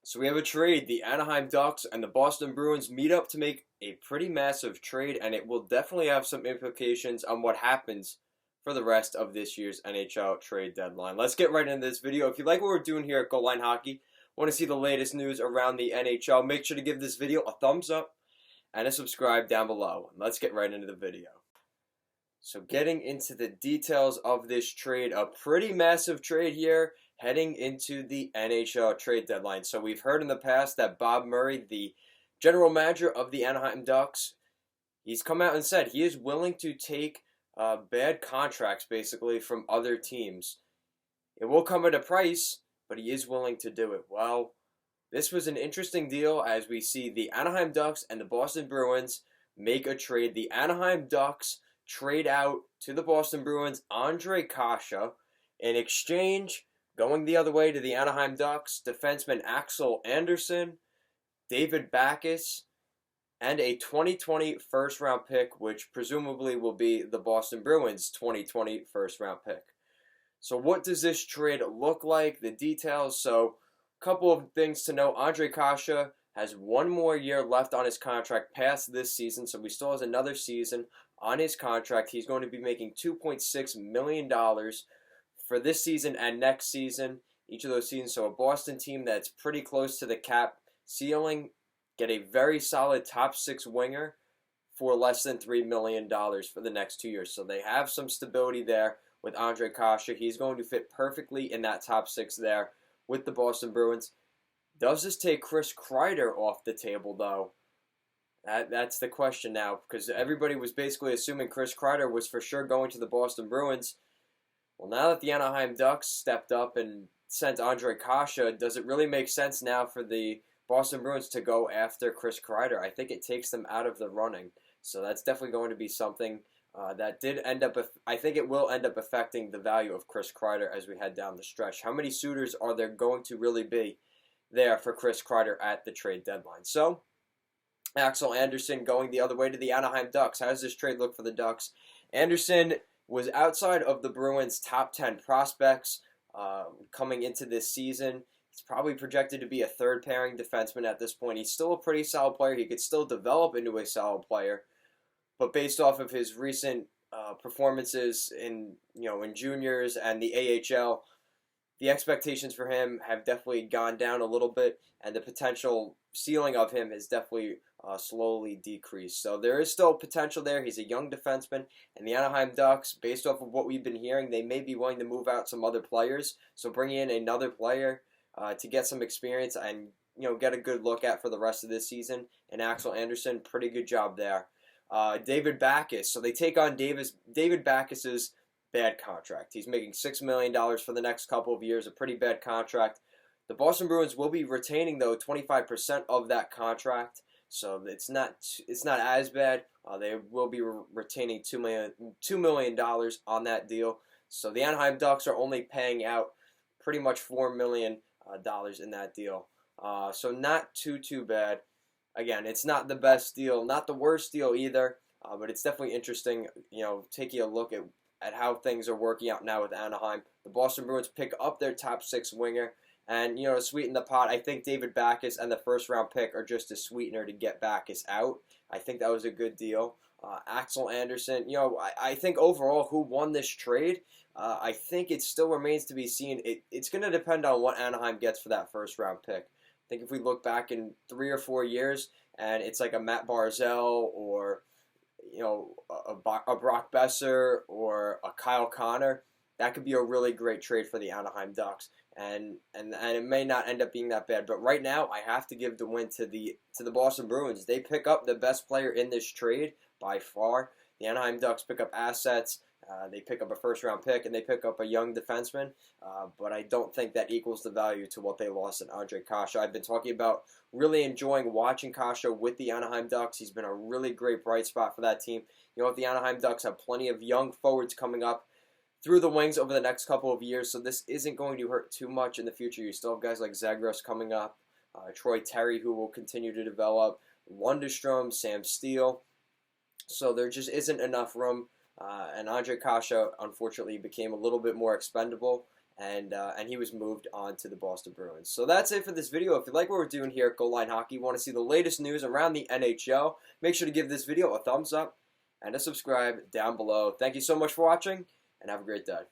So we have a trade. The Anaheim Ducks and the Boston Bruins meet up to make a pretty massive trade, and it will definitely have some implications on what happens for the rest of this year's NHL trade deadline. Let's get right into this video. If you like what we're doing here at Goal Line Hockey, want to see the latest news around the NHL, make sure to give this video a thumbs up and a subscribe down below. Let's get right into the video. So getting into the details of this trade, a pretty massive trade here heading into the NHL trade deadline. So we've heard in the past that Bob Murray, the general manager of the Anaheim Ducks, he's come out and said he is willing to take bad contracts basically from other teams. It will come at a price, but he is willing to do it. Well, this was an interesting deal as we see the Anaheim Ducks and the Boston Bruins make a trade. The Anaheim Ducks trade out to the Boston Bruins Ondrej Kase. In exchange, going the other way to the Anaheim Ducks, defenseman Axel Andersson, David Backes, and a 2020 first-round pick, which presumably will be the Boston Bruins' 2020 first-round pick. So what does this trade look like? The details. So a couple of things to know. Ondrej Kase has one more year left on his contract past this season, so he still has another season on his contract. He's going to be making $2.6 million for this season and next season, each of those seasons. So a Boston team that's pretty close to the cap ceiling get a very solid top six winger for less than $3 million for the next 2 years. So they have some stability there with Ondrej Kase. He's going to fit perfectly in that top six there with the Boston Bruins. Does this take Chris Kreider off the table, though? That's the question now, because everybody was basically assuming Chris Kreider was for sure going to the Boston Bruins. Well, now that the Anaheim Ducks stepped up and sent Ondrej Kase, does it really make sense now for the Boston Bruins to go after Chris Kreider? I think it takes them out of the running. So that's definitely going to be something that did end up, I think it will end up affecting the value of Chris Kreider as we head down the stretch. How many suitors are there going to really be there for Chris Kreider at the trade deadline? So Axel Andersson going the other way to the Anaheim Ducks. How does this trade look for the Ducks? Andersson was outside of the Bruins' top 10 prospects coming into this season. He's probably projected to be a third-pairing defenseman at this point. He's still a pretty solid player. He could still develop into a solid player. But based off of his recent performances in juniors and the AHL, the expectations for him have definitely gone down a little bit, and the potential ceiling of him has definitely slowly decreased. So there is still potential there. He's a young defenseman, and the Anaheim Ducks, based off of what we've been hearing, they may be willing to move out some other players. So bringing in another player to get some experience and get a good look at for the rest of this season. And Axel Andersson, pretty good job there. David Backes. So they take on David Backes' bad contract. He's making $6 million for the next couple of years, a pretty bad contract. The Boston Bruins will be retaining, though, 25% of that contract, so it's not as bad. They will be retaining $2 million on that deal. So the Anaheim Ducks are only paying out pretty much $4 million in that deal. So not too bad. Again, it's not the best deal, not the worst deal either, but it's definitely interesting, taking a look at how things are working out now with Anaheim. The Boston Bruins pick up their top six winger, and to sweeten the pot, I think David Backes and the first round pick are just a sweetener to get Backes out. I think that was a good deal. Axel Andersson, I think overall who won this trade, I think it still remains to be seen. It's going to depend on what Anaheim gets for that first round pick. I think if we look back in 3 or 4 years and it's like a Matt Barzal or a Brock Besser or a Kyle Connor, that could be a really great trade for the Anaheim Ducks, and it may not end up being that bad. But right now, I have to give the win to the Boston Bruins. They pick up the best player in this trade by far. The Anaheim Ducks pick up assets. They pick up a first-round pick, and they pick up a young defenseman. But I don't think that equals the value to what they lost in Ondrej Kase. I've been talking about really enjoying watching Kase with the Anaheim Ducks. He's been a really great bright spot for that team. The Anaheim Ducks have plenty of young forwards coming up through the wings over the next couple of years, so this isn't going to hurt too much in the future. You still have guys like Zagros coming up, Troy Terry, who will continue to develop, Lundestrom, Sam Steele. So there just isn't enough room, and Ondrej Kase, unfortunately, became a little bit more expendable, and he was moved on to the Boston Bruins. So that's it for this video. If you like what we're doing here at Goal Line Hockey, want to see the latest news around the NHL, make sure to give this video a thumbs up and a subscribe down below. Thank you so much for watching, and have a great day.